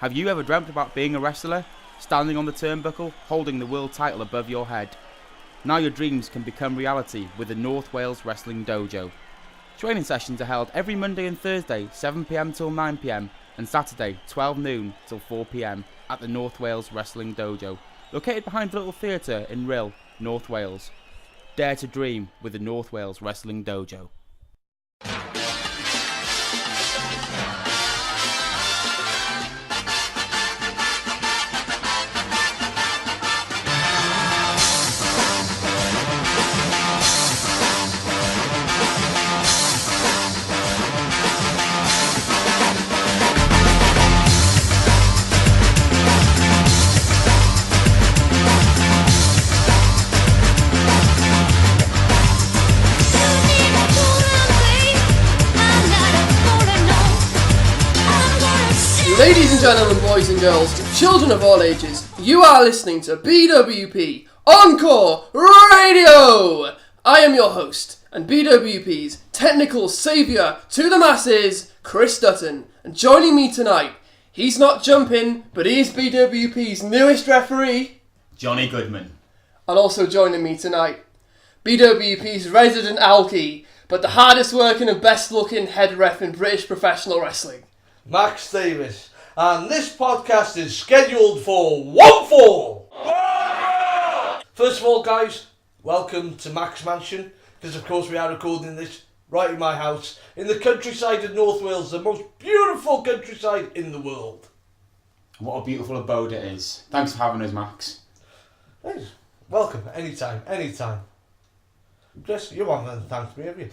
Have you ever dreamt about being a wrestler? Standing on the turnbuckle, holding the world title above your head? Now your dreams can become reality with the North Wales Wrestling Dojo. Training sessions are held every Monday and Thursday, 7pm till 9pm, and Saturday, 12 noon till 4pm at the North Wales Wrestling Dojo, located behind the Little Theatre in Rhyl, North Wales. Dare to dream with the North Wales Wrestling Dojo. Ladies and gentlemen, boys and girls, children of all ages, you are listening to BWP Encore Radio! I am your host, and BWP's technical saviour to the masses, Chris Dutton. And joining me tonight, he's not jumping, but he is BWP's newest referee, Johnny Goodman. And also joining me tonight, BWP's resident alky, but the hardest working and best looking head ref in British professional wrestling, Max Davis, and this podcast is scheduled for one fall. First of all, guys, welcome to Max Mansion, because of course we are recording this right in my house in the countryside of North Wales, the most beautiful countryside in the world. What a beautiful abode it is. Thanks for having us, Max. Hey, welcome, anytime. Chris, you haven't thanked me, have you?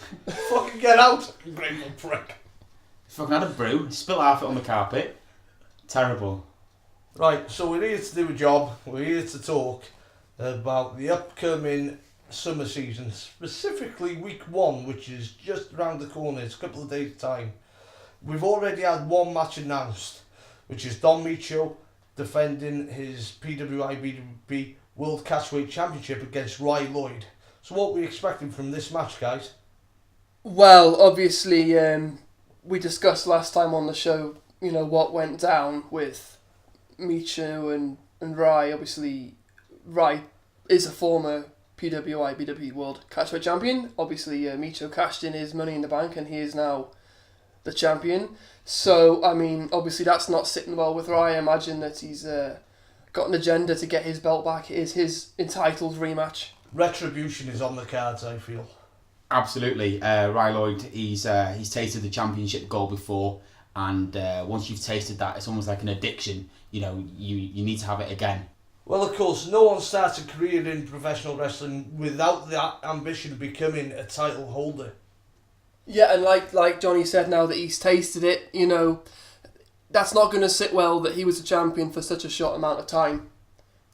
Fucking get out, you grateful prick. Fucking had a brew, spilt half it on the carpet. Terrible. Right, so we're here to do a job. We're here to talk about the upcoming summer season, specifically week 1, which is just around the corner. It's a couple of days' time. We've already had one match announced, which is Don Micho defending his PWI BWP World Catchweight Championship against Rye Lloyd. So what are we expecting from this match, guys? Well, obviously, we discussed last time on the show, you know, what went down with Micho and Rye. Obviously, Rye is a former PWI BWP World Catchweight Champion. Obviously, Micho cashed in his Money in the Bank and he is now the champion. So, I mean, obviously that's not sitting well with Rye. I imagine that he's got an agenda to get his belt back. It is his entitled rematch. Retribution is on the cards, I feel. Absolutely. Rye Lloyd, he's tasted the championship goal before, and once you've tasted that, it's almost like an addiction. You know, you need to have it again. Well, of course, no one starts a career in professional wrestling without that ambition of becoming a title holder. Yeah, and like Johnny said, now that he's tasted it, you know, that's not going to sit well that he was a champion for such a short amount of time.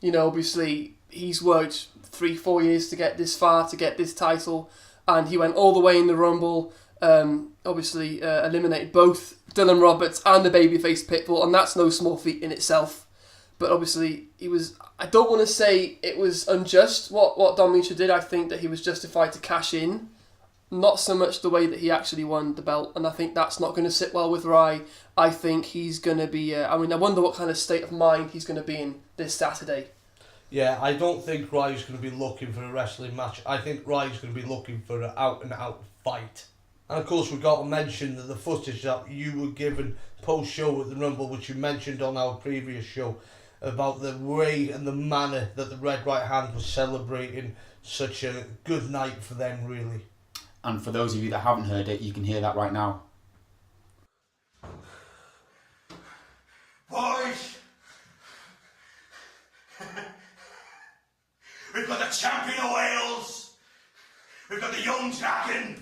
You know, obviously, he's worked 3-4 years to get this far, to get this title, and he went all the way in the Rumble, obviously eliminated both Dylan Roberts and the babyface Pitbull, and that's no small feat in itself. But obviously, I don't want to say it was unjust what Don Micho did. I think that he was justified to cash in, not so much the way that he actually won the belt, and I think that's not going to sit well with Rye. I think he's going to be, I wonder what kind of state of mind he's going to be in this Saturday. Yeah, I don't think Rye's going to be looking for a wrestling match. I think Rye's going to be looking for an out-and-out fight. And of course, we've got to mention that the footage that you were given post-show at the Rumble, which you mentioned on our previous show, about the way and the manner that the Red Right Hand was celebrating such a good night for them, really. And for those of you that haven't heard it, you can hear that right now. Boys! We've got the champion of Wales. We've got the young dragon.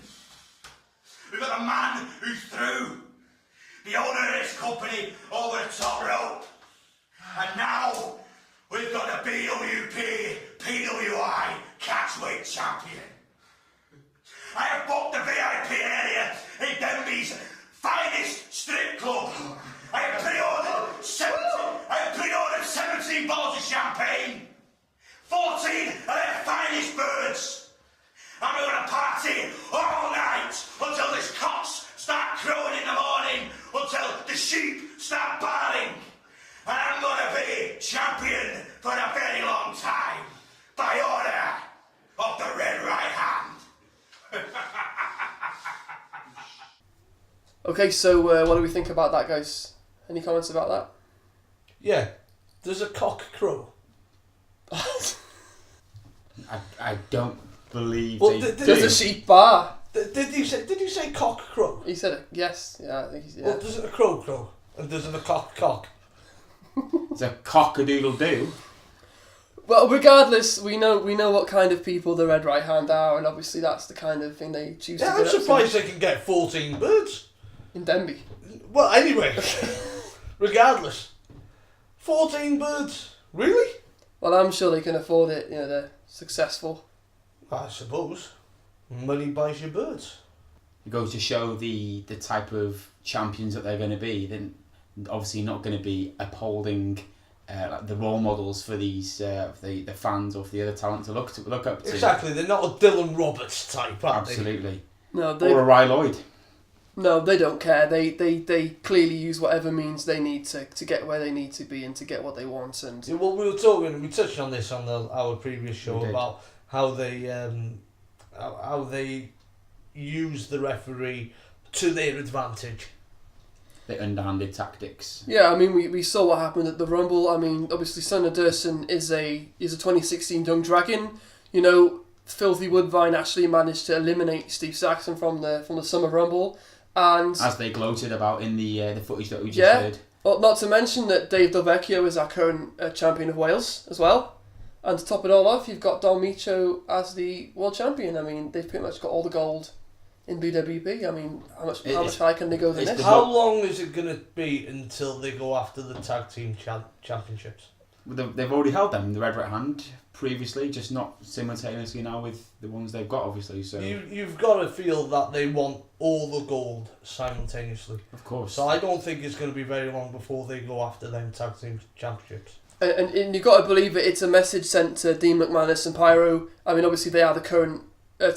We've got the man who threw the owner of this company over the top rope. And now we've got the BWP PWI Catchweight Champion. I have booked the VIP area in Denby's finest strip club. I have pre-ordered 17 bottles of champagne. 14 of their finest birds. And we're going to party all night until the cocks start crowing in the morning, until the sheep start barring. be champion for a very long time, by order of the Red Right Hand. Okay, so what do we think about that, guys? Any comments about that? Yeah. Does a cock crow? I don't believe Well, they Does do. a sheep bar? Did you say cock crow? He said it. Yes. Yeah, I think he's... Yeah. Well, doesn't a crow crow? And doesn't a cock? It's a cock-a-doodle-doo. Well, regardless, we know what kind of people the Red Right Hand are, and obviously that's the kind of thing they choose Yeah, to I'm get up surprised they can get 14 birds. in Denby. Well, anyway, regardless, 14 birds. Really? Well, I'm sure they can afford it. You know, they're successful. I suppose. Money buys you birds. It goes to show the type of champions that they're going to be. They're obviously not going to be upholding like the role models for these the fans or for the other talent to look up to. Exactly, they're not a Dylan Roberts type, are they? Absolutely. No, they Or a Ry Lloyd. no, they don't care. They clearly use whatever means they need to get where they need to be and to get what they want. And Yeah, well, we touched on this on our previous show We did. about how they use the referee to their advantage. The underhanded tactics. yeah, I mean, we saw what happened at the Rumble. I mean, obviously, Sonny Durson is a 2016 Young Dragon. You know, Filthy Woodvine actually managed to eliminate Steve Saxon from the Summer Rumble, and As they gloated about in the footage that we just Yeah. heard. well, not to mention that Dave Delvecchio is our current champion of Wales as well. And to top it all off, you've got Don Micho as the world champion. I mean, they've pretty much got all the gold in BWP. I mean, how much higher can they go than it's this? the- How long is it going to be until they go after the tag team championships? They've already held them in the Red Right Hand previously, just not simultaneously now with the ones they've got, obviously. So You've got to feel that they want all the gold simultaneously. of course. So I don't think it's going to be very long before they go after them tag team championships. And you've got to believe it. It's a message sent to Dean McManus and Pyro. I mean, obviously they are the current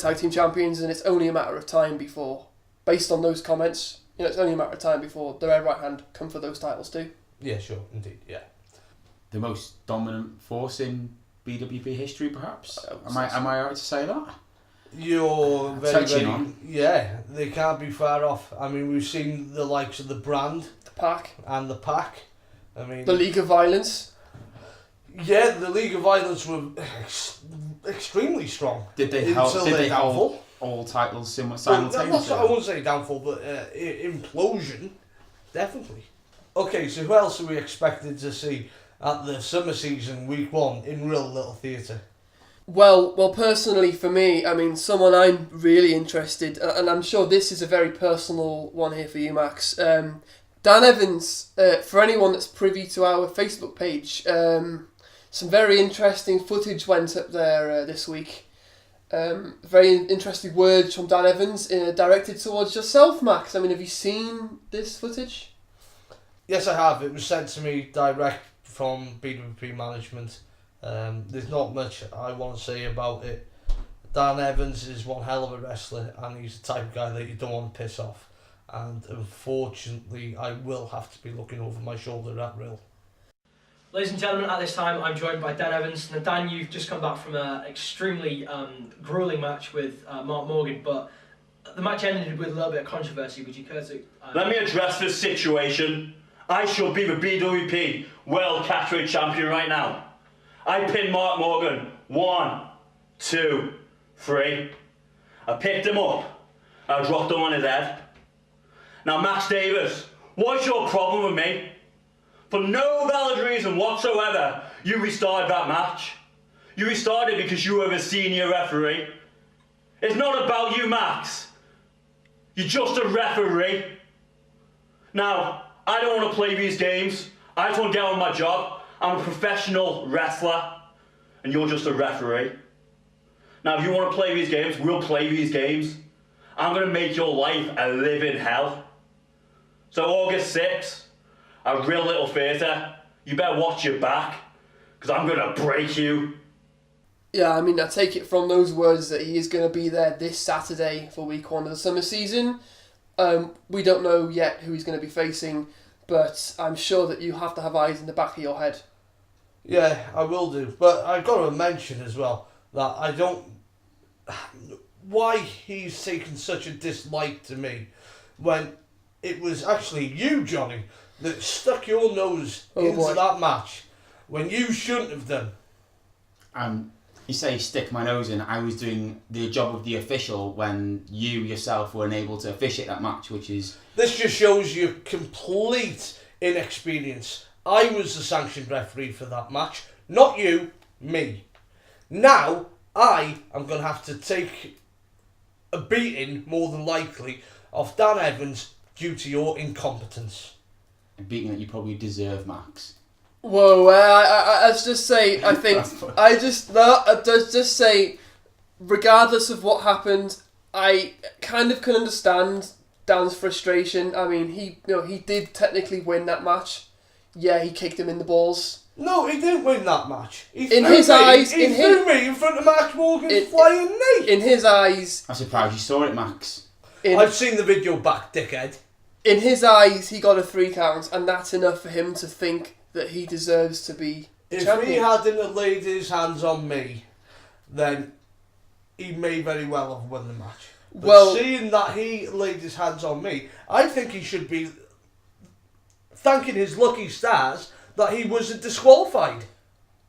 tag team champions, and it's only a matter of time before, based on those comments, you know, it's only a matter of time before the Red Right Hand come for those titles too. Yeah, sure, indeed, yeah. The most dominant force in BWP history, perhaps. I would Am say so. I right to say that? You're very, Touching very, on. yeah, they can't be far off. I mean, we've seen the likes of the Brand The Pack, and the Pack. I mean, the League of Violence. yeah, the League of Violence were extremely strong. Did they until hold? their Did they downfall. hold all titles Well, simultaneously? I wouldn't say downfall, but implosion, definitely. Okay, so who else are we expected to see at the summer season, week 1, in Real Little Theatre? Well, personally for me, I mean, someone I'm really interested, and I'm sure this is a very personal one here for you, Max. Dan Evans, for anyone that's privy to our Facebook page, some very interesting footage went up there this week. Very interesting words from Dan Evans directed towards yourself, Max. I mean, have you seen this footage? Yes, I have. It was sent to me direct from BWP management. There's not much I want to say about it. Dan Evans is one hell of a wrestler, and he's the type of guy that you don't want to piss off. And unfortunately, I will have to be looking over my shoulder at Real. Ladies and gentlemen, at this time I'm joined by Dan Evans. Now Dan, you've just come back from an extremely gruelling match with Mark Morgan, but the match ended with a little bit of controversy. Would you care to... Let me address this situation. I shall be the BWP World Catchweight Champion right now. I pinned Mark Morgan. 1, 2, 3. I picked him up. I dropped him on his head. Now Max Davis, what's your problem with me? For no valid reason whatsoever, you restarted that match. You restarted because you were the senior referee. It's not about you, Max. You're just a referee. Now, I don't want to play these games. I just want to get on with my job. I'm a professional wrestler, and you're just a referee. Now, if you want to play these games, we'll play these games. I'm going to make your life a living hell. So August 6th, at Real Little Theatre, you better watch your back, because I'm going to break you. Yeah, I mean, I take it from those words that he is going to be there this Saturday for week 1 of the summer season. We don't know yet who he's going to be facing, but I'm sure that you have to have eyes in the back of your head Yeah, I will do. But I've got to mention as well that I don't... Why he's taken such a dislike to me when it was actually you, Johnny, that stuck your nose into that match when you shouldn't have done. You say stick my nose in. I was doing the job of the official when you yourself weren't able to officiate that match, which is... This just shows you complete inexperience. I was the sanctioned referee for that match, not you, me. Now, I am going to have to take a beating, more than likely, off Dan Evans due to your incompetence. A beating that you probably deserve, Max. Whoa, I just say, I think, just say, regardless of what happened, I kind of can understand Dan's frustration. I mean, he did technically win that match. Yeah, he kicked him in the balls. No, he didn't win that match. He threw me in front of Max Morgan's flying knee. In his eyes... I'm surprised you saw it, Max. I've seen the video back, dickhead. In his eyes, he got a 3 count, and that's enough for him to think that he deserves to be champion. If he hadn't laid his hands on me, then he may very well have won the match. But seeing that he laid his hands on me, I think he should be thanking his lucky stars that he wasn't disqualified.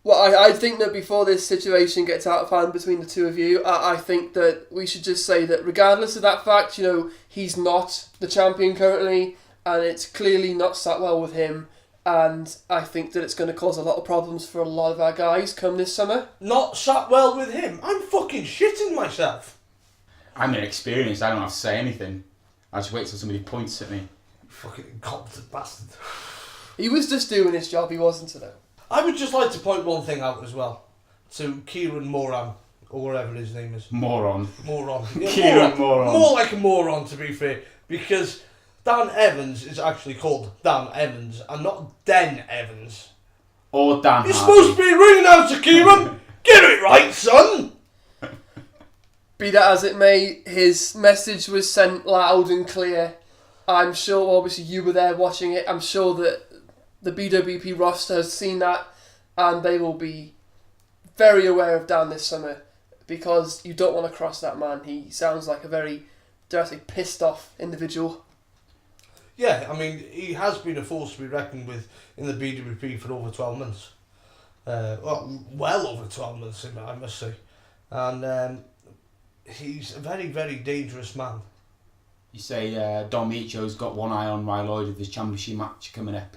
Well, I think that before this situation gets out of hand between the two of you, I think that we should just say that regardless of that fact, he's not the champion currently, and it's clearly not sat well with him. And I think that it's going to cause a lot of problems for a lot of our guys come this summer. Not sat well with him? I'm fucking shitting myself. I'm inexperienced. I don't have to say anything. I just wait till somebody points at me. Fucking incompetent bastard. He was just doing his job. He wasn't today. I would just like to point one thing out as well. To Kieran Moran, or whatever his name is. Moron. Yeah, Kieran Moran. More like a moron, to be fair. Because Dan Evans is actually called Dan Evans and not Den Evans. Or Dan You're supposed to be ringing out to Kieran. Get it right, son. Be that as it may, his message was sent loud and clear. I'm sure, obviously, you were there watching it. I'm sure that the BWP roster has seen that, and they will be very aware of Dan this summer, because you don't want to cross that man. He sounds like a very, dare I say, pissed off individual. Yeah, I mean, he has been a force to be reckoned with in the BWP for over 12 months. Well over 12 months, I must say. And he's a very, very dangerous man. You say Don Micho's got one eye on Ryan Lloyd with his championship match coming up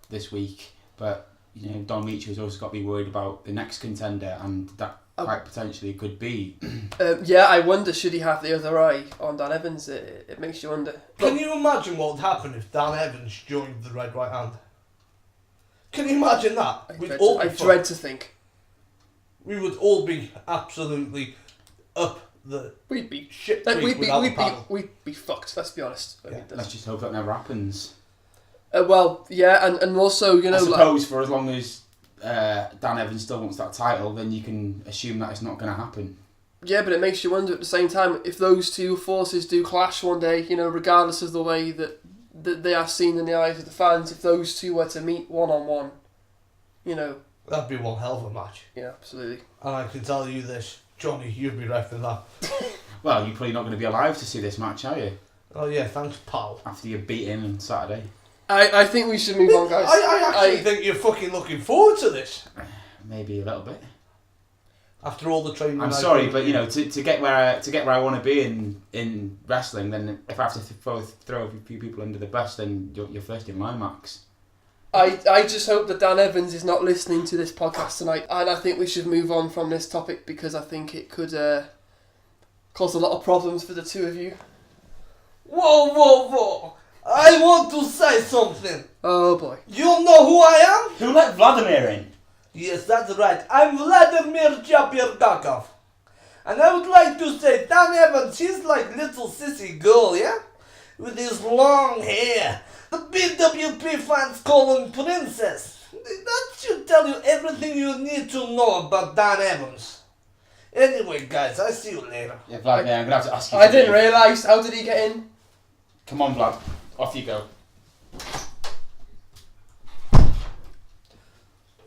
this week, but Don Micho's also got to be worried about the next contender, and that quite potentially could be. Yeah, I wonder, should he have the other eye on Dan Evans? It makes you wonder. Can you imagine what would happen if Dan Evans joined the Red Right Hand? Can you imagine that? I dread to think. We would all be absolutely up the we'd be shit creek without the paddle. We'd be fucked, let's be honest. Yeah. Let's just hope that never happens. Well, yeah, and also, I suppose for as long as Dan Evans still wants that title, then you can assume that it's not going to happen. Yeah, but it makes you wonder at the same time, if those two forces do clash one day, regardless of the way that they are seen in the eyes of the fans, if those two were to meet one-on-one, that'd be one hell of a match. Yeah, absolutely. And I can tell you this, Johnny, you'd be reffing that. Well, you're probably not going to be alive to see this match, are you? Oh yeah, thanks, pal. After you're beaten on Saturday. I think we should move on, guys. I actually think you're fucking looking forward to this. Maybe a little bit. After all the training. I'm sorry, but to get where I want to be in wrestling, then if I have to throw a few people under the bus, then you're first in line, Max. I just hope that Dan Evans is not listening to this podcast tonight, and I think we should move on from this topic, because I think it could cause a lot of problems for the two of you. Whoa! I want to say something. Oh boy. You know who I am? Who let Vladimir in? Yes, that's right. I'm Vladimir Jabirgakov. And I would like to say, Dan Evans, he's like little sissy girl, yeah? With his long hair. The BWP fans call him Princess. That should tell you everything you need to know about Dan Evans. Anyway, guys, I'll see you later. Yeah, Vladimir, I'm going to have to ask you. I didn't realise. How did he get in? Come on, Vlad. Off you go.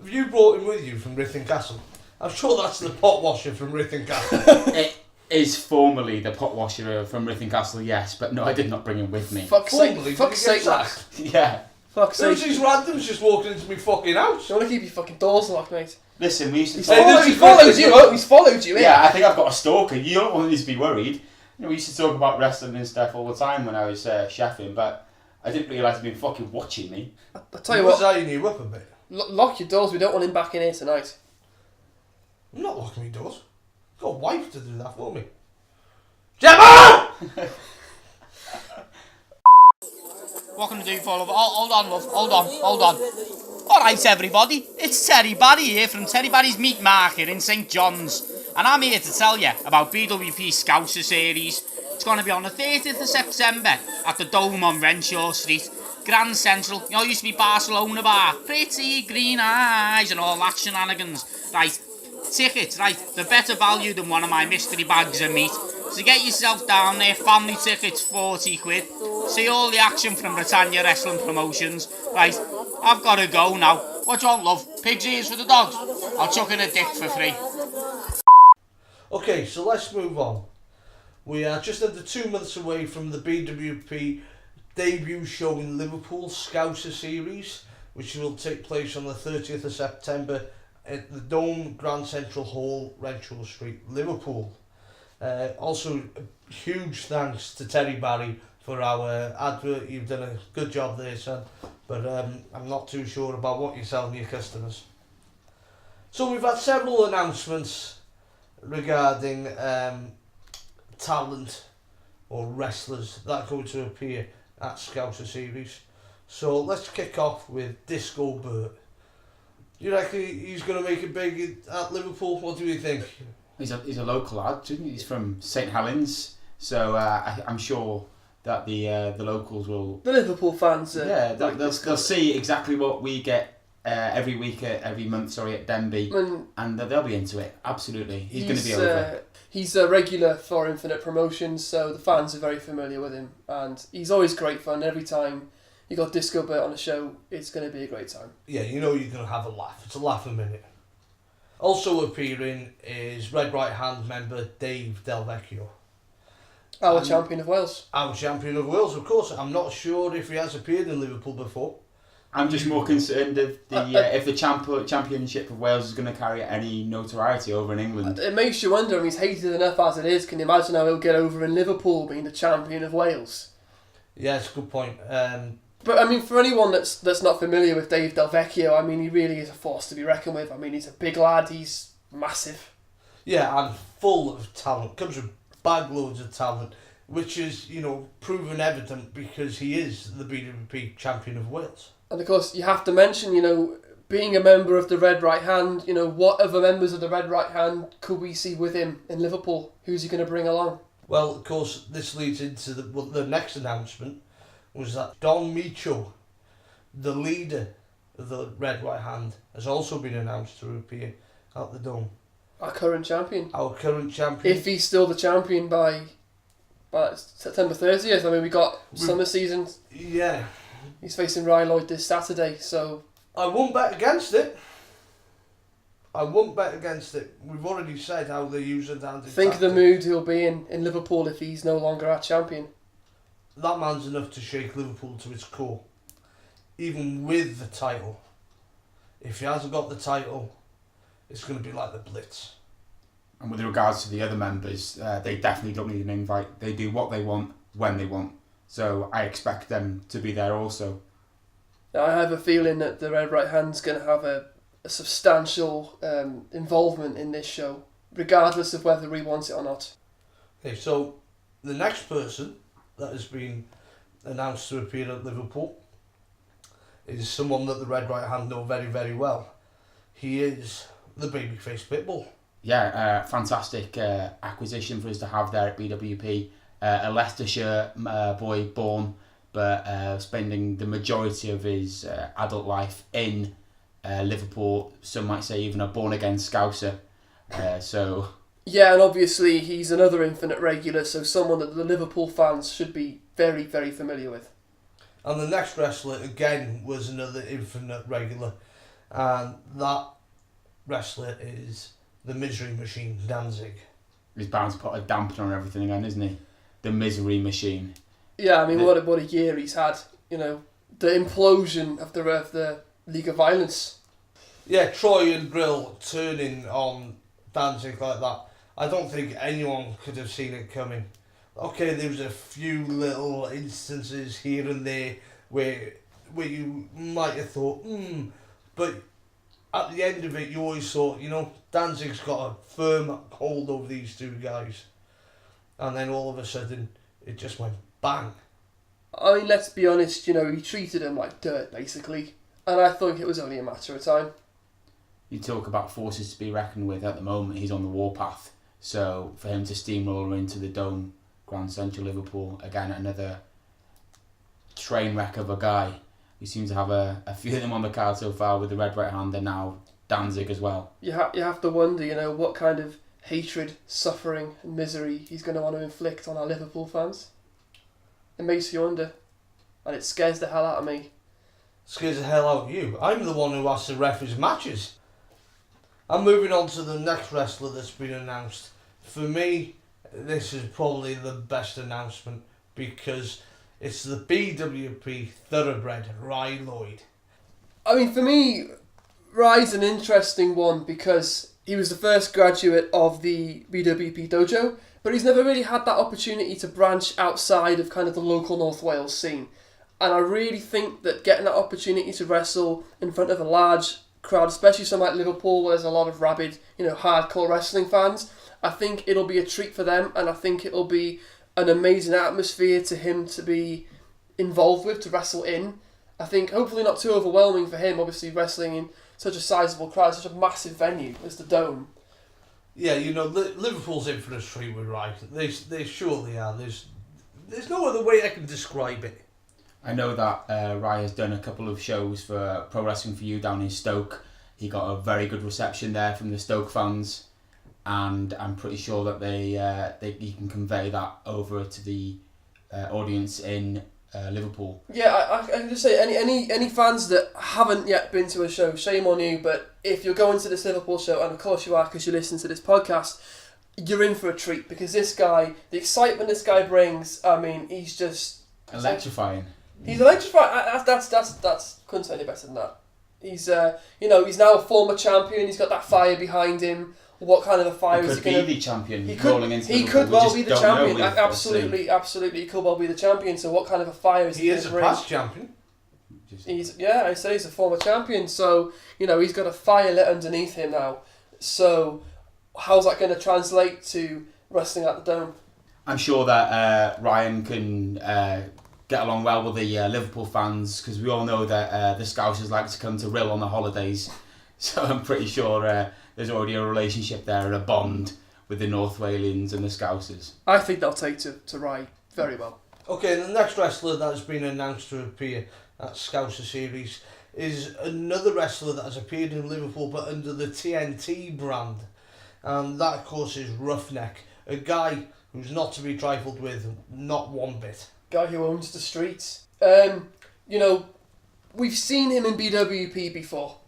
Have you brought him with you from Rithing Castle? I'm sure that's the pot washer from Rithing Castle. It is formerly the pot washer from Rithing Castle, yes, but no, I did not bring him with me. Fuck's sake, Formerly, did fuck's he get sake, lad. sacked? Yeah. Fuck's There's sake. these randoms just walking into me fucking house. You want to keep your fucking doors locked, mate? Listen, we used to He's talk... followed, this he is followed fucking- you, oh, he's followed you, Yeah, I think I've got a stalker. You don't want me to be worried. You know, we used to talk about wrestling and stuff all the time when I was chefing, but I didn't realise he'd been fucking watching me. I'll tell you He was what, eyeing you up a bit. lock your doors, we don't want him back in here tonight. I'm not locking my doors. I've got a wife to do that for me. Gemma! What can I do for love? Hold on, love. Hold on. Alright, everybody. It's Terry Barry here from Terry Barry's Meat Market in St John's. And I'm here to tell you about BWP Scouser Series. It's going to be on the 30th of September at the Dome on Renshaw Street. Grand Central. You know, it used to be Barcelona bar. Pretty green eyes and all that shenanigans. Right, tickets, right, they're better value than one of my mystery bags of meat. So get yourself down there, family tickets, 40 quid. See all the action from Britannia Wrestling Promotions. Right, I've got to go now. What do you want, love? Pig's ears for the dogs? I'll chuck in a dick for free. Okay, so let's move on. We are just under 2 months away from the BWP debut show in Liverpool, Scouser Series, which will take place on the 30th of September at the Dome Grand Central Hall, Renshaw Street, Liverpool. Also, a huge thanks to Terry Barry for our advert. You've done a good job there, son, but I'm not too sure about what you're selling your customers. So we've had several announcements regarding talent or wrestlers that are going to appear at Scouser Series. So let's kick off with Disco Burt. Do you reckon he's going to make it big at Liverpool? What do you think? He's a local lad, isn't he? He's from St Helens, so I'm sure that the locals will... The Liverpool fans they'll see exactly what we get every week, every month, at Denby, and they'll be into it, absolutely. He's going to be over. He's a regular for Infinite Promotions, so the fans are very familiar with him, and he's always great fun. Every time you got Disco Burt on a show, it's going to be a great time. Yeah, you know you're going to have a laugh. It's a laugh a minute. Also appearing is Red Right Hand member Dave Delvecchio. Our champion of Wales. Our champion of Wales, of course. I'm not sure if he has appeared in Liverpool before. I'm just more concerned if the championship of Wales is going to carry any notoriety over in England. It makes you wonder, he's hated enough as it is. Can you imagine how he'll get over in Liverpool being the champion of Wales? Yeah, it's a good point. But I mean, for anyone that's not familiar with Dave Delvecchio, I mean, he really is a force to be reckoned with. I mean, he's a big lad, he's massive. Yeah, and full of talent. Comes with bag loads of talent, which is, proven evident because he is the BWP champion of Wales. And of course, you have to mention, being a member of the Red Right Hand, what other members of the Red Right Hand could we see with him in Liverpool? Who's he going to bring along? Well, of course, this leads into the next announcement, was that Don Micho, the leader of the Red Right Hand, has also been announced to appear at the Dome. Our current champion. Our current champion. If he's still the champion by September 30th, I mean, we got summer season. Yeah. He's facing Ryan Lloyd this Saturday, so... I won't bet against it. We've already said how they use it down to Think of the mood he'll be in Liverpool if he's no longer our champion. That man's enough to shake Liverpool to its core. Even with the title. If he hasn't got the title, it's going to be like the Blitz. And with regards to the other members, they definitely don't need an invite. They do what they want, when they want. So I expect them to be there also. I have a feeling that the Red Right Hand's going to have a substantial involvement in this show, regardless of whether we want it or not. Okay, so the next person that has been announced to appear at Liverpool is someone that the Red Right Hand know very, very well. He is the babyface Pitbull. Yeah, fantastic acquisition for us to have there at BWP. A Leicestershire boy born, but spending the majority of his adult life in Liverpool. Some might say even a born-again Scouser. Yeah, and obviously he's another Infinite regular, so someone that the Liverpool fans should be very, very familiar with. And the next wrestler, again, was another Infinite regular. and that wrestler is the Misery Machine, Danzig. He's bound to put a dampener on everything again, isn't he? The Misery Machine. Yeah, I mean, what a year he's had. You know, the implosion of the League of Violence. Yeah, Troy and Grill turning on Danzig like that. I don't think anyone could have seen it coming. Okay, there was a few little instances here and there where you might have thought, but at the end of it, you always thought, Danzig's got a firm hold over these two guys. And then all of a sudden, it just went bang. I mean, let's be honest, he treated him like dirt, basically. And I think it was only a matter of time. You talk about forces to be reckoned with. At the moment, he's on the warpath. So for him to steamroller into the Dome, Grand Central Liverpool, again, another train wreck of a guy. We seem to have a few of them on the card so far with the red right hand, and now Danzig as well. You have to wonder, what kind of hatred, suffering and misery he's going to want to inflict on our Liverpool fans. It makes you wonder, and it scares the hell out of me. Scares the hell out of you. I'm the one who has to ref his matches. I'm moving on to the next wrestler that's been announced. For me, this is probably the best announcement because it's the BWP thoroughbred, Rye Lloyd. I mean, for me, Rye's an interesting one because he was the first graduate of the BWP dojo, but he's never really had that opportunity to branch outside of kind of the local North Wales scene. And I really think that getting that opportunity to wrestle in front of a large crowd, especially somewhere like Liverpool where there's a lot of rabid, hardcore wrestling fans, I think it'll be a treat for them, and I think it'll be an amazing atmosphere to him to be involved with, to wrestle in. I think hopefully not too overwhelming for him, obviously wrestling in such a sizable crowd, such a massive venue as the Dome. Yeah, Liverpool's in for a treat with Rye. They surely are. There's no other way I can describe it. I know that Rye has done a couple of shows for Pro Wrestling For You down in Stoke. He got a very good reception there from the Stoke fans, and I'm pretty sure that he can convey that over to the audience in Liverpool. Yeah, I can just say any fans that haven't yet been to a show, shame on you. But if you're going to this Liverpool show, and of course you are because you listen to this podcast, you're in for a treat because this guy, the excitement this guy brings, I mean, he's just electrifying. He's electrifying. That's couldn't say any better than that. He's he's now a former champion. He's got that fire behind him. What kind of a fire is he going to be? The champion. He rolling into he Liverpool. could well be the champion. Absolutely. Absolutely, he could well be the champion. So what kind of a fire is he going to bring? He is a past champion. I said he's a former champion. So he's got a fire lit underneath him now. So how's that going to translate to wrestling at the Dome? I'm sure that Ryan can get along well with the Liverpool fans because we all know that the Scousers like to come to Rill on the holidays. So I'm pretty sure there's already a relationship there, a bond with the North Walians and the Scousers. I think they'll take to Rye very well. Okay, the next wrestler that has been announced to appear at Scouser Series is another wrestler that has appeared in Liverpool but under the TNT brand. And that, of course, is Roughneck, a guy who's not to be trifled with, not one bit. Guy who owns the streets. We've seen him in BWP before.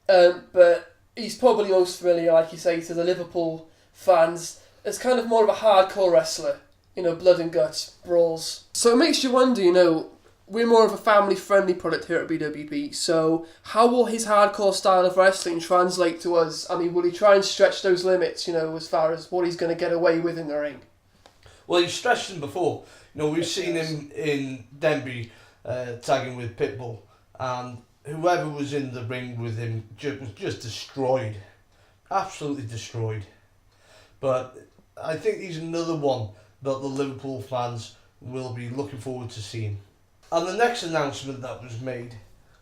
But he's probably most familiar, like you say, to the Liverpool fans as kind of more of a hardcore wrestler. Blood and guts, brawls. So it makes you wonder, we're more of a family-friendly product here at BWP, so how will his hardcore style of wrestling translate to us? I mean, will he try and stretch those limits, as far as what he's going to get away with in the ring? Well, he's stretched them before. We've seen him in Denby tagging with Pitbull, and whoever was in the ring with him was just destroyed. Absolutely destroyed. But I think he's another one that the Liverpool fans will be looking forward to seeing. And the next announcement that was made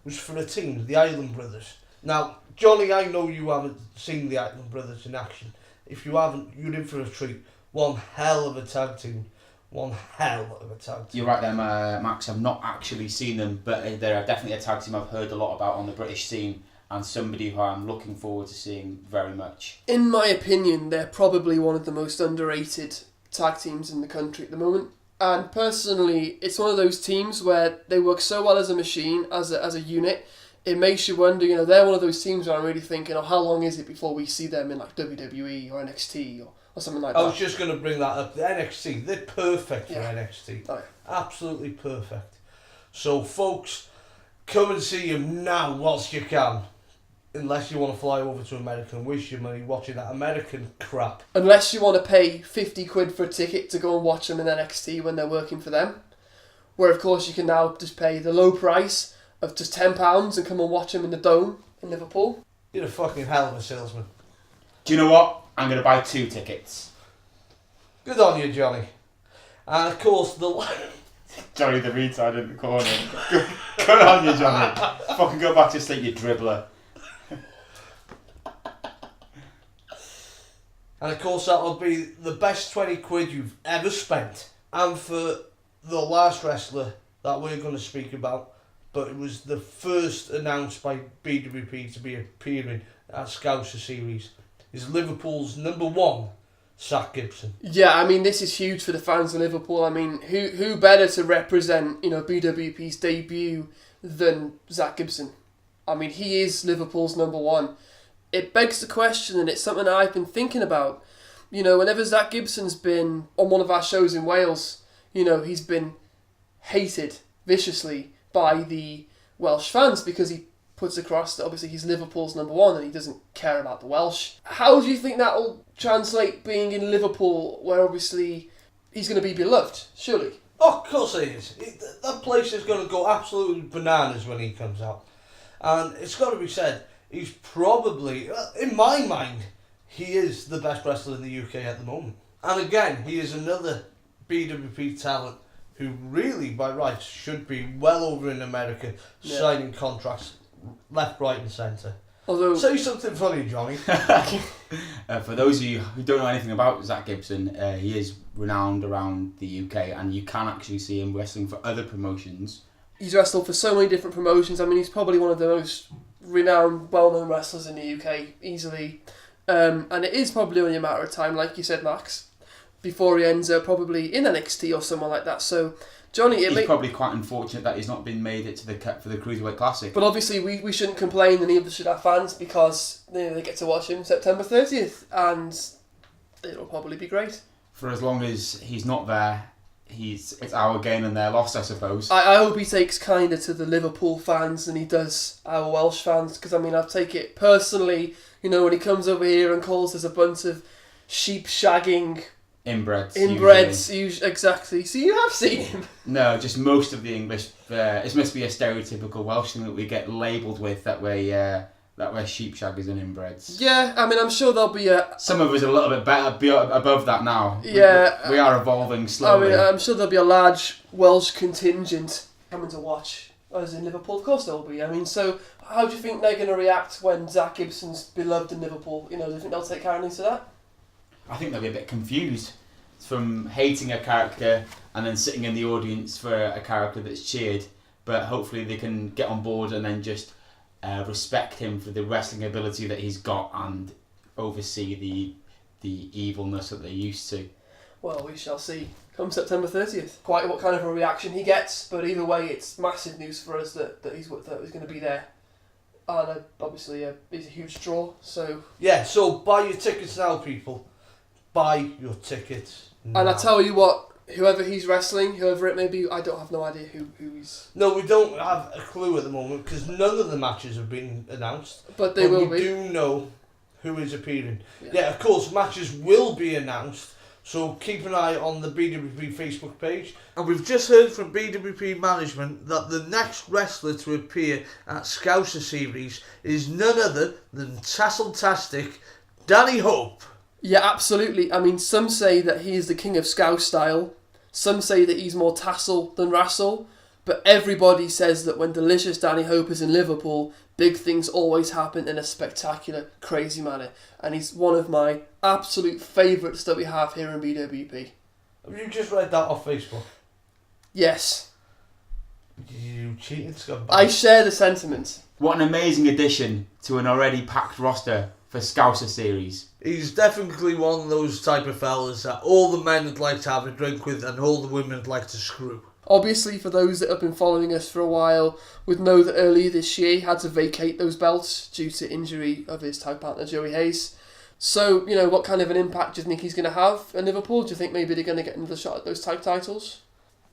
was for a team, the Island Brothers. Now, Johnny, I know you haven't seen the Island Brothers in action. If you haven't, you're in for a treat. One hell of a tag team. You're right there, Max. I've not actually seen them, but they're definitely a tag team I've heard a lot about on the British scene, and somebody who I'm looking forward to seeing very much. In my opinion, they're probably one of the most underrated tag teams in the country at the moment. And personally, it's one of those teams where they work so well as a machine, as a unit. it makes you wonder, they're one of those teams where I'm really thinking, how long is it before we see them in like WWE or NXT or something like that? I was just going to bring that up. The NXT, they're perfect for NXT. Oh, yeah. Absolutely perfect. So, folks, come and see him now whilst you can. Unless you want to fly over to America and waste your money watching that American crap. Unless you want to pay 50 quid for a ticket to go and watch them in NXT when they're working for them. Where, of course, you can now just pay the low price of just £10 and come and watch them in the Dome in Liverpool. You're a fucking hell of a salesman. Do you know what? I'm going to buy 2 tickets. Good on you, Johnny. And, of course, Johnny the retard in the corner. Good on you, Johnny. Fucking go back to sleep, you dribbler. And of course that'll be the best 20 quid you've ever spent. And for the last wrestler that we're going to speak about, but it was the first announced by BWP to be appearing at Scouser Series, is Liverpool's number 1, Zach Gibson. Yeah, I mean, this is huge for the fans of Liverpool. I mean, who better to represent, BWP's debut than Zach Gibson? I mean, he is Liverpool's number 1. It begs the question, and it's something I've been thinking about. Whenever Zach Gibson's been on one of our shows in Wales, he's been hated viciously by the Welsh fans because he puts across that obviously he's Liverpool's number 1 and he doesn't care about the Welsh. How do you think that will translate being in Liverpool, where obviously he's going to be beloved, surely? Oh, of course it is. That place is going to go absolutely bananas when he comes out. And it's got to be said, he's probably, in my mind, he is the best wrestler in the UK at the moment. And again, he is another BWP talent who really, by rights, should be well over in America, signing contracts left, right and centre. Although, say something funny, Johnny. For those of you who don't know anything about Zach Gibson, he is renowned around the UK, and you can actually see him wrestling for other promotions. He's wrestled for so many different promotions. I mean, he's probably one of the most renowned, well-known wrestlers in the UK, easily. And it is probably only a matter of time, like you said, Max, before he ends up probably in NXT or someone like that. So, Johnny... He's probably quite unfortunate that he's not been made it to the cut for the Cruiserweight Classic. But obviously we shouldn't complain, and neither should our fans, because they get to watch him September 30th, and it'll probably be great. For as long as he's not there, it's our gain and their loss, I suppose. I hope he takes kinder to the Liverpool fans than he does our Welsh fans, because I mean, I'll take it personally, when he comes over here and calls us a bunch of sheep shagging inbreds. Usually, exactly. So you have seen him. No, just most of the English. It must be a stereotypical Welsh thing that we get labelled with, that we're sheep shaggers and inbreds. Yeah, I mean, I'm sure there'll be some of us are a little bit better above that now. Yeah, we are evolving slowly. I mean, I'm sure there'll be a large Welsh contingent coming to watch us in Liverpool. Of course there'll be. I mean, so how do you think they're going to react when Zach Gibson's beloved in Liverpool? Do you think they'll take kindly to that? I think they'll be a bit confused from hating a character and then sitting in the audience for a character that's cheered, but hopefully they can get on board and then just respect him for the wrestling ability that he's got and oversee the evilness that they're used to. Well, we shall see come September 30th. Quite what kind of a reaction he gets, but either way, it's massive news for us that he's going to be there. And obviously, he's a huge draw. So so buy your tickets now, people. Buy your tickets now. And I tell you what, whoever he's wrestling, whoever it may be, I don't have no idea who he's... No, we don't have a clue at the moment because none of the matches have been announced. But they will be. We do know who is appearing. Yeah, of course, matches will be announced. So keep an eye on the BWP Facebook page. And we've just heard from BWP management that the next wrestler to appear at Scouser Series is none other than Tasseltastic Danny Hope. Yeah, absolutely. I mean, some say that he is the king of Scouse style. Some say that he's more tassel than wrestle. But everybody says that when Delicious Danny Hope is in Liverpool, big things always happen in a spectacular, crazy manner. And he's one of my absolute favourites that we have here in BWP. Have you just read that off Facebook? Yes. You cheating scumbag. I share the sentiment. What an amazing addition to an already packed roster for Scouser Series. He's definitely one of those type of fellas that all the men would like to have a drink with and all the women would like to screw. Obviously, for those that have been following us for a while, would know that earlier this year he had to vacate those belts due to injury of his tag partner Joey Hayes. So, what kind of an impact do you think he's going to have in Liverpool? Do you think maybe they're going to get another shot at those tag titles?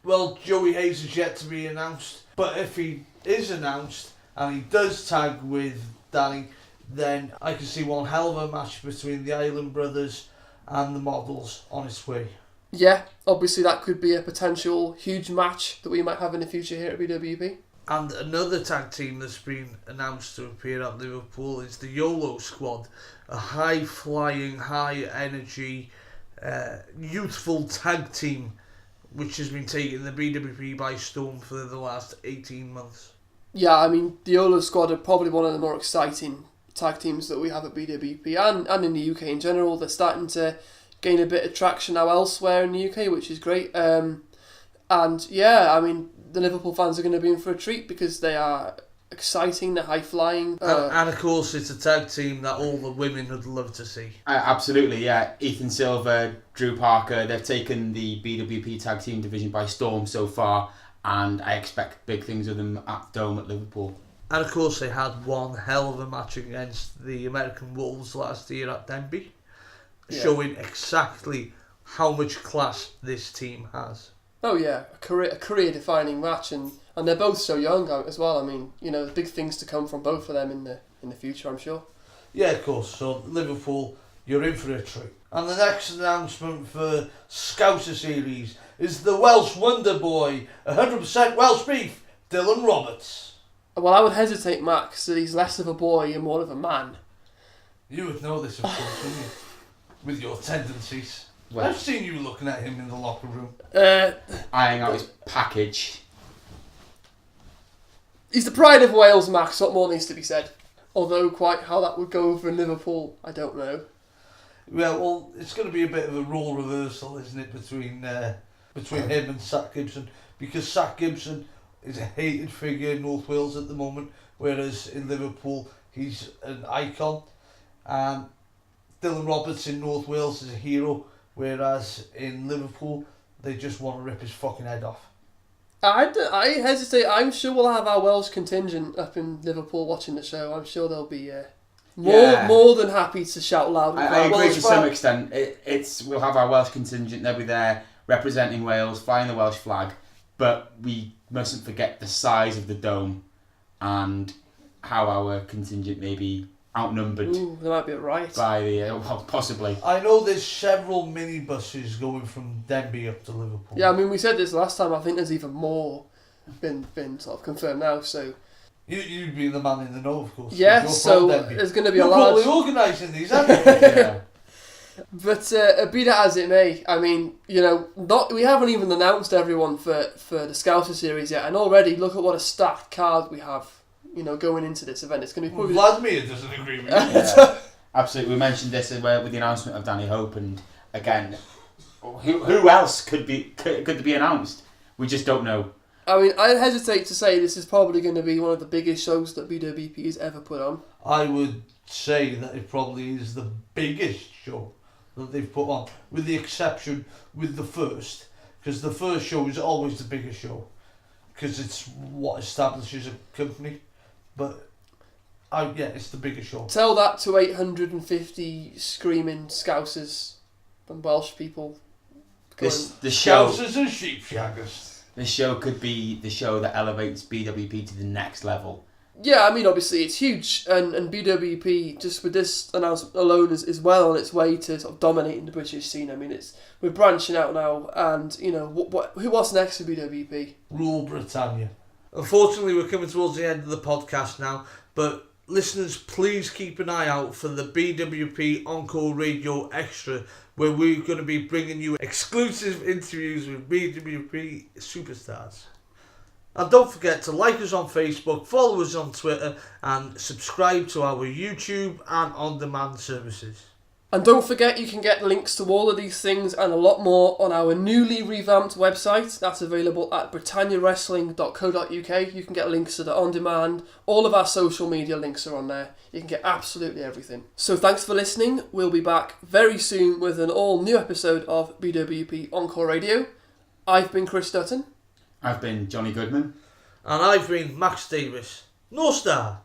Well, Joey Hayes is yet to be announced, but if he is announced and he does tag with Danny, then I can see one hell of a match between the Island Brothers and the Models on its way. Yeah, obviously that could be a potential huge match that we might have in the future here at BWP. And another tag team that's been announced to appear at Liverpool is the YOLO Squad, a high-flying, high-energy, youthful tag team which has been taking the BWP by storm for the last 18 months. Yeah, I mean, the YOLO Squad are probably one of the more exciting tag teams that we have at BWP and in the UK in general. They're starting to gain a bit of traction now elsewhere in the UK, which is great. And yeah, I mean, the Liverpool fans are going to be in for a treat because they are exciting, they're high-flying. And of course, it's a tag team that all the women would love to see. Absolutely, yeah. Ethan Silver, Drew Parker, they've taken the BWP tag team division by storm so far, and I expect big things of them at Dome at Liverpool. And of course, they had one hell of a match against the American Wolves last year at Denby, showing exactly how much class this team has. Oh yeah, a career-defining match, and they're both so young as well. I mean, there's big things to come from both of them in the future, I'm sure. Yeah, of course. So Liverpool, you're in for a treat. And the next announcement for Scouser Series is the Welsh Wonder Boy, 100% Welsh beef, Dylan Roberts. Well, I would hesitate, Max, that he's less of a boy and more of a man. You would know this, of course, wouldn't you? With your tendencies. Well, I've seen you looking at him in the locker room. Eyeing out his package. He's the pride of Wales, Max. What more needs to be said? Although quite how that would go over in Liverpool, I don't know. Well, it's going to be a bit of a role reversal, isn't it, between him and Zach Gibson, because Zach Gibson is a hated figure in North Wales at the moment, whereas in Liverpool he's an icon, and Dylan Roberts in North Wales is a hero, whereas in Liverpool they just want to rip his fucking head off. I hesitate. I'm sure we'll have our Welsh contingent up in Liverpool watching the show. I'm sure they'll be more than happy to shout loud. I agree to some extent. We'll have our Welsh contingent. They'll be there representing Wales, flying the Welsh flag, but we mustn't forget the size of the dome and how our contingent may be outnumbered. Ooh, there might be a riot. By possibly. I know there's several minibuses going from Denby up to Liverpool. Yeah, I mean, we said this last time. I think there's even more been sort of confirmed now. So you'd be the man in the know, of course. Yeah, so there's going to be a large. You're probably organising these, aren't you? Yeah. But be that as it may, I mean, we haven't even announced everyone for the Scouser series yet, and already look at what a stacked card we have. Going into this event, it's going to be probably. Vladimir doesn't agree with you. Yeah, absolutely. We mentioned this with the announcement of Danny Hope, and again, who else could be announced? We just don't know. I mean, I hesitate to say this is probably going to be one of the biggest shows that BWP has ever put on. I would say that it probably is the biggest show that they've put on, with the exception with the first, because the first show is always the biggest show, because it's what establishes a company. But it's the biggest show. Tell that to 850 screaming Scousers and Welsh people. The show. Scousers and sheepshaggers. This show could be the show that elevates BWP to the next level. Yeah, I mean, obviously it's huge, and BWP just with this announcement alone is well on its way to sort of dominating the British scene. I mean, we're branching out now, and what's next for BWP? Rule Britannia. Unfortunately, we're coming towards the end of the podcast now, but listeners, please keep an eye out for the BWP Encore Radio Extra, where we're going to be bringing you exclusive interviews with BWP superstars. And don't forget to like us on Facebook, follow us on Twitter, and subscribe to our YouTube and on-demand services. And don't forget, you can get links to all of these things and a lot more on our newly revamped website. That's available at britanniawrestling.co.uk. You can get links to the on-demand. All of our social media links are on there. You can get absolutely everything. So thanks for listening. We'll be back very soon with an all-new episode of BWP Encore Radio. I've been Chris Dutton. I've been Johnny Goodman. And I've been Max Davis. No star.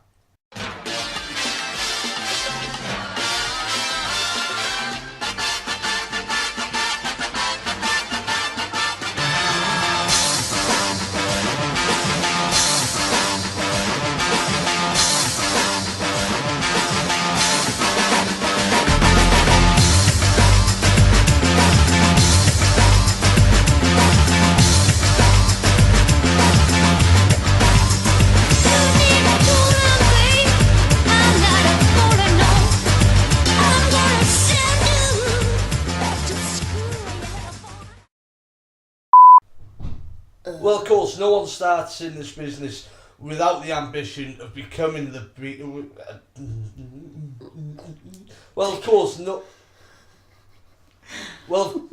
Well, of course, no one starts in this business without the ambition of becoming the... Well, of course, no... Well,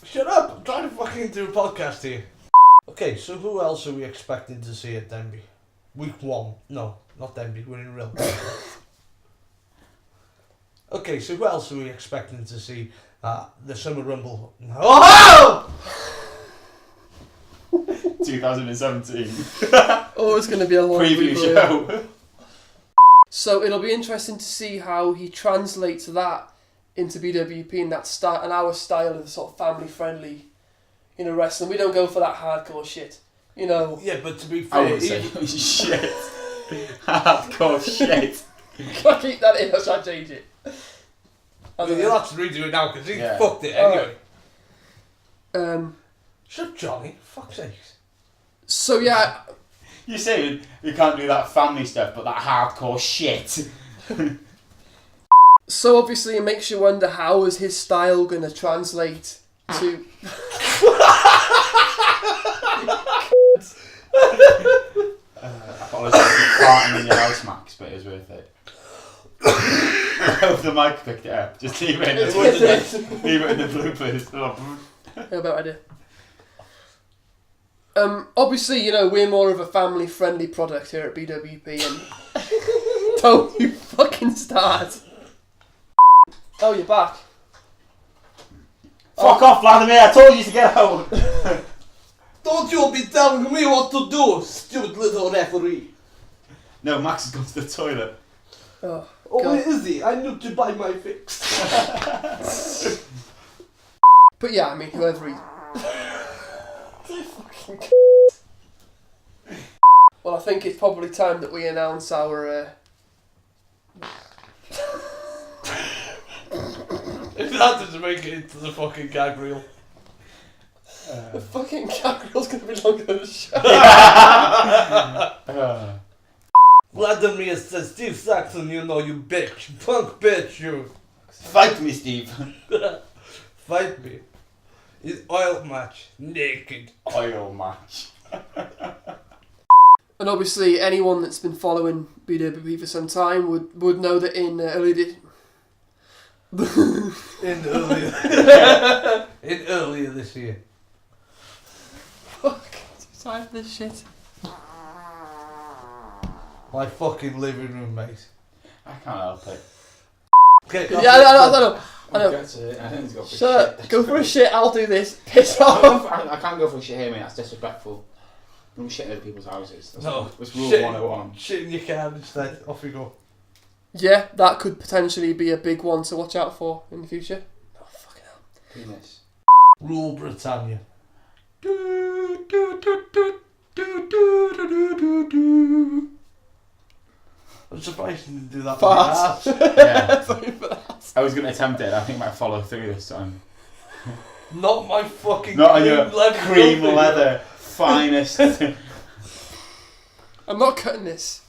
shut up! I'm trying to fucking do a podcast here. Okay, so who else are we expecting to see at Denby? Week 1. No, not Denby, we're in real. Okay, so who else are we expecting to see at the Summer Rumble? Oh! 2017. Oh, it's going to be a long Preview show. So it'll be interesting to see how he translates that into BWP and that and our style of sort of family friendly, wrestling. We don't go for that hardcore shit, Yeah, but to be I fair, wouldn't say shit. Hardcore shit. Can I keep that in or should I change it? you'll have to redo it now because he Yeah. fucked it anyway. Shut Shut Johnny, fuck's sake. So yeah, You're saying you can't do that family stuff, but that hardcore shit. so obviously it makes you wonder how is his style going to translate to... Apologies for farting in your house, Max, but it was worth it. I hope the mic picked it up. Just leave it in the bloopers. Yeah, about idea. Obviously, we're more of a family-friendly product here at BWP, and don't you fucking start. Oh, you're back. Fuck off, Vladimir! I told you to get out! Don't you be telling me what to do, stupid little referee. No, Max has gone to the toilet. Oh, where is he? I need to buy my fix. But yeah, I mean, whoever he... Well, I think it's probably time that we announce our... If that doesn't make it into the fucking gag reel. The fucking gag reel's going to be longer than the show. Vladimir says, Steve Saxon, you bitch. Punk bitch, you. Fight me, Steve. Fight me. It's oil match. Naked. Oil match. And obviously, anyone that's been following BWP for some time would know that in earlier this year. Fuck, I'm tired of this shit. My fucking living room, mate. I can't help it. Okay, Yeah, I know. I think it's got for Shut up, shit. go for a shit, I'll do this. Piss off. I can't go for shit here, mate. That's disrespectful. Don't shit in other people's houses. That's rule shit, 101. Shit in your car instead. Off you go. Yeah, that could potentially be a big one to watch out for in the future. Oh, fucking hell. Penis. Rule Britannia. I'm surprised you didn't do that. Fart. Yeah. I was going to attempt it. I think I might follow through this time. Not my fucking Not on your cream nothing. leather finest. I'm not cutting this.